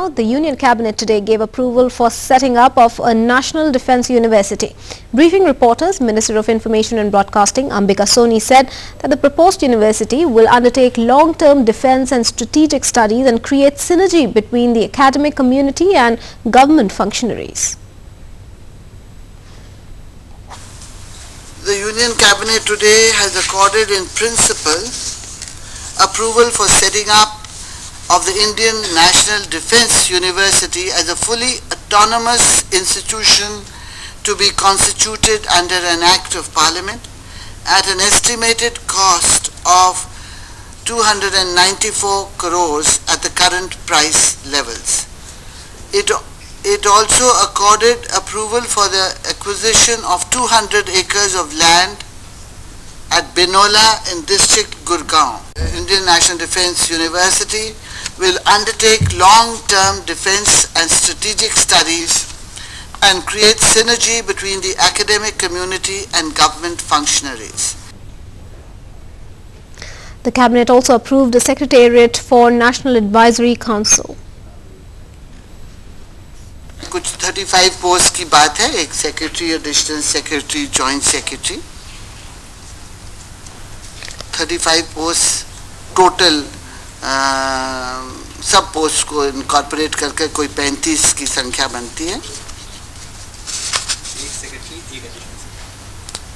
The Union Cabinet today gave approval for setting up of a National Defence University. Briefing reporters, Minister of Information and Broadcasting Ambika Soni said that the proposed university will undertake long-term defence and strategic studies and create synergy between the academic community and government functionaries. The Union Cabinet today has accorded in principle approval for setting up of the Indian National Defence University as a fully autonomous institution to be constituted under an Act of Parliament at an estimated cost of 294 crores at the current price levels. It also accorded approval for the acquisition of 200 acres of land at Binola in district Gurgaon. The Indian National Defence University will undertake long-term defence and strategic studies and create synergy between the academic community and government functionaries. The Cabinet also approved a Secretariat for National Advisory Council. कुछ 35 post की बात है, एक secretary, additional secretary, joint secretary, 35 post total सब post को incorporate करके कोई 35 की संख्या बनती है. एक सेक्रेटरी, एक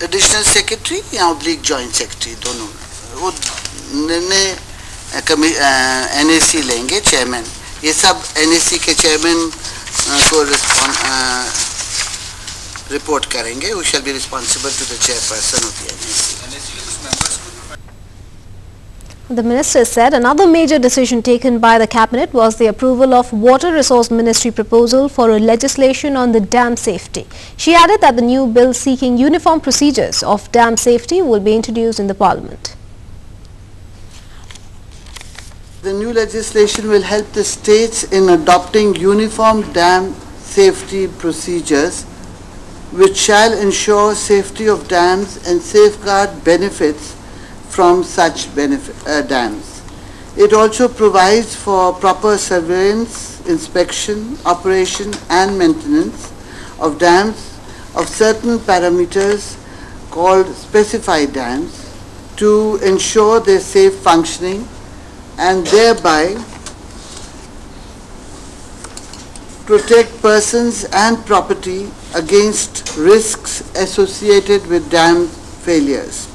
एडिशनल सेक्रेटरी या ऑब्लिक जॉइंट सेक्रेटरी, दोनों वो निर्णय एनएसी लेंगे, चेयरमैन. ये सब एनएसी के चेयरमैन को रिपोर्ट करेंगे. who shall be responsible to the chairperson of the NSC. The Minister said another major decision taken by the Cabinet was the approval of Water Resource Ministry proposal for a legislation on the dam safety. She added that the new bill seeking uniform procedures of dam safety will be introduced in the Parliament. The new legislation will help the states in adopting uniform dam safety procedures which shall ensure safety of dams and safeguard benefits from such dams. It also provides for proper surveillance, inspection, operation and maintenance of dams of certain parameters called specified dams to ensure their safe functioning and thereby protect persons and property against risks associated with dam failures.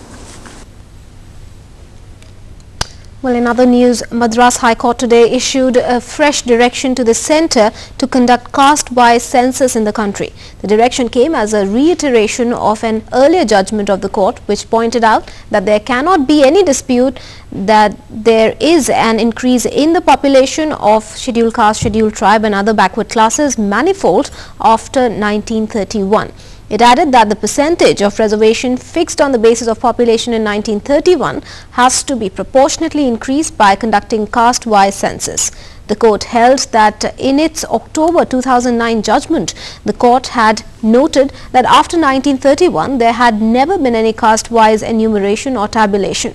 Well, in other news, Madras High Court today issued a fresh direction to the centre to conduct caste-wise census in the country. The direction came as a reiteration of an earlier judgment of the court which pointed out that there cannot be any dispute that there is an increase in the population of scheduled caste, scheduled tribe and other backward classes manifold after 1931. It added that the percentage of reservation fixed on the basis of population in 1931 has to be proportionately increased by conducting caste-wise census. The court held that in its October 2009 judgment, the court had noted that after 1931 there had never been any caste-wise enumeration or tabulation.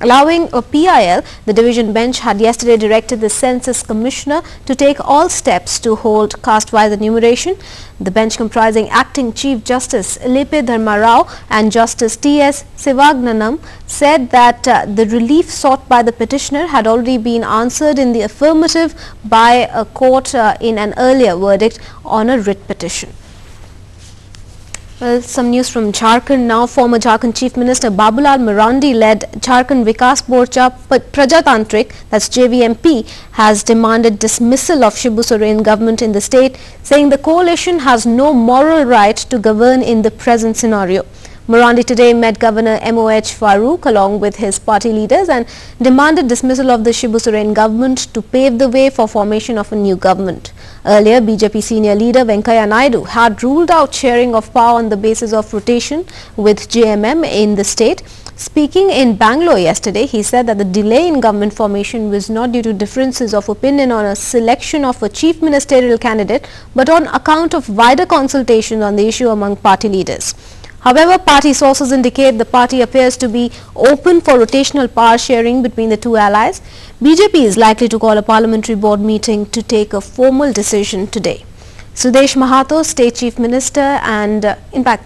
Allowing a PIL, the division bench had yesterday directed the Census Commissioner to take all steps to hold caste-wise enumeration. The bench, comprising Acting Chief Justice Lepe Dharma Rao and Justice T.S. Sivagnanam, said that the relief sought by the petitioner had already been answered in the affirmative by a court in an earlier verdict on a writ petition. Well, some news from Jharkhand now. Former Jharkhand Chief Minister Babulal Marandi led Jharkhand Vikas Morcha Prajatantrik, that's JVMP, has demanded dismissal of Shibu Soren government in the state, saying the coalition has no moral right to govern in the present scenario. Marandi today met Governor M.O.H. Farooq along with his party leaders and demanded dismissal of the Shibu Soren government to pave the way for formation of a new government. Earlier, BJP senior leader Venkaiah Naidu had ruled out sharing of power on the basis of rotation with JMM in the state. Speaking in Bangalore yesterday, he said that the delay in government formation was not due to differences of opinion on a selection of a chief ministerial candidate, but on account of wider consultation on the issue among party leaders. However, party sources indicate the party appears to be open for rotational power sharing between the two allies. BJP is likely to call a parliamentary board meeting to take a formal decision today. Sudesh Mahato, State Chief Minister and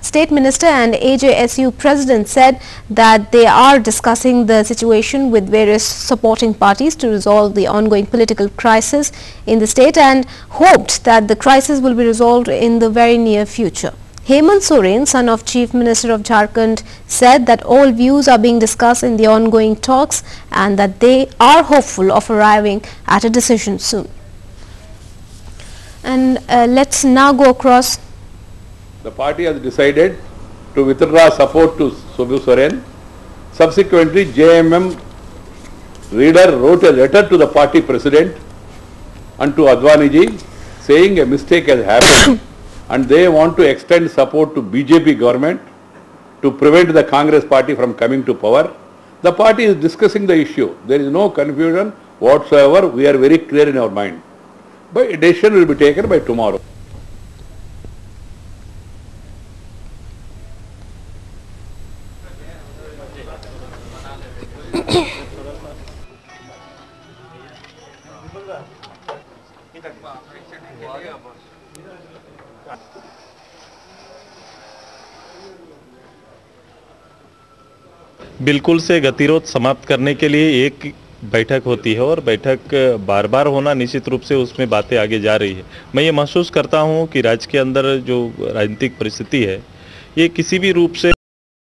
State Minister and AJSU President said that they are discussing the situation with various supporting parties to resolve the ongoing political crisis in the state and hoped that the crisis will be resolved in the very near future. Hemant Soren, son of Chief Minister of Jharkhand, said that all views are being discussed in the ongoing talks and that they are hopeful of arriving at a decision soon. And let's now go across. The party has decided to withdraw support to Subbu Soren. Subsequently, JMM leader wrote a letter to the party president and to Advani ji saying a mistake has happened and they want to extend support to BJP government to prevent the Congress party from coming to power. The party is discussing the issue. There is no confusion whatsoever. We are very clear in our mind. But a decision will be taken by tomorrow. बिल्कुल से गतिरोध समाप्त करने के लिए एक बैठक होती है और बैठक बार बार होना निश्चित रूप से उसमें बातें आगे जा रही है। मैं ये महसूस करता हूँ कि राज्य के अंदर जो राजनीतिक परिस्थिति है ये किसी भी रूप से